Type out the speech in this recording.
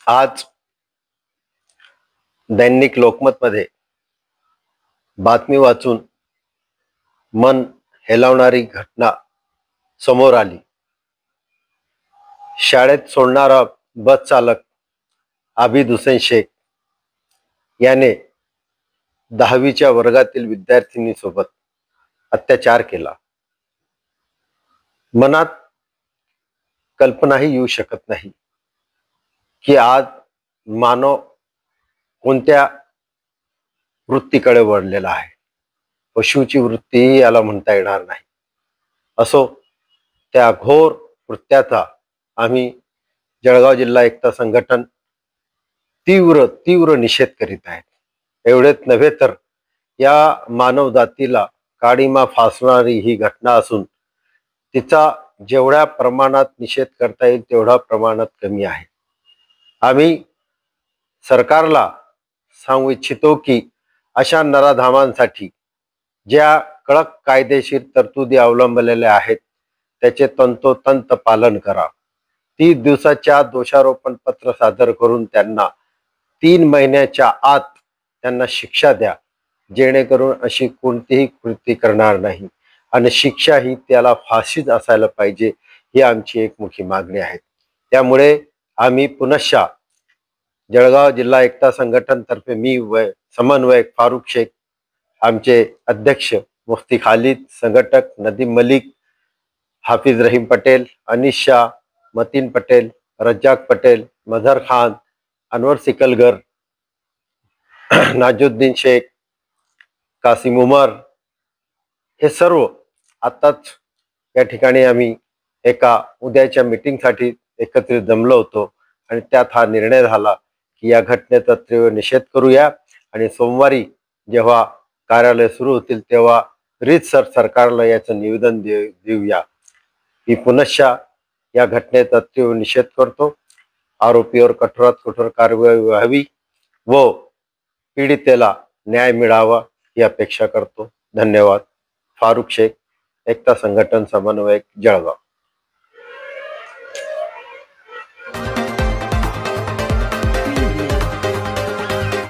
आज दैनिक लोकमतमध्ये बातमी वाचून मन हेलावणारी घटना समोर आली। शाळेत सोडणारा बस चालक आबिद हुसेन शेख याने 10वीच्या वर्गातील विद्यार्थिनीसोबत अत्याचार केला। मनात कल्पनाही येऊ शकत नाही की आज मानव कोणत्या वृत्तीकडे वळलेला आहे। पशुची वृत्तीही याला म्हणता येणार नाही। असो, त्या घोर कृत्याचा आम्ही जळगाव जिल्हा एकता संघटन तीव्र निषेध करीत आहे। एवढेच नव्हे तर या मानव जातीला काळीमा फासणारी ही घटना असून तिचा जेवढ्या प्रमाणात निषेध करता येईल तेवढा प्रमाणात कमी आहे। आम्ही सरकारला सांगू इच्छितो की अशा नराधामांसाठी ज्या कडक कायदेशीर तरतुदी अवलंबलेल्या आहेत त्याचे तंतोतंत पालन करा। 30 दिवसाच्या दोषारोपण पत्र सादर करून त्यांना 3 महिन्याच्या आत त्यांना शिक्षा द्या, जेणेकरून अशी कोणतीही कृती करणार नाही आणि शिक्षा ही त्याला फाशीच असायला पाहिजे, ही आमची एक मुख्य मागणी आहे। त्यामुळे आम्ही पुनश्च जळगाव जिल्हा एकता संघटन तर्फे मी समन्वयक फारुक शेख, आमचे अध्यक्ष मुफ्ती खालिद, संघटक नदीम मलिक, हाफिज रहीम पटेल, अनिश शाह, मतीन पटेल, रज्जाक पटेल, मजहर खान, अनवर सिकलगर, नाजुद्दीन शेख, कासिम उमर हे सर्व आताच या ठिकाणी आम्ही एका उद्याच्या मीटिंगसाठी एकत्रित जमलो होतो आणि त्यात हा निर्णय झाला की या घटनेचा तीव्र निषेध करूया आणि सोमवारी जेव्हा कार्यालय सुरू होतील तेव्हा रीतसर सरकारला याचं निवेदन देऊया। मी पुनश्च या घटनेचा तीव्र निषेध करतो। आरोपीवर कठोरात कठोर कारवाई व्हावी व पीडितेला न्याय मिळावा ही अपेक्षा करतो। धन्यवाद। फारुक शेख, एकता संघटन समन्वयक, जळगाव।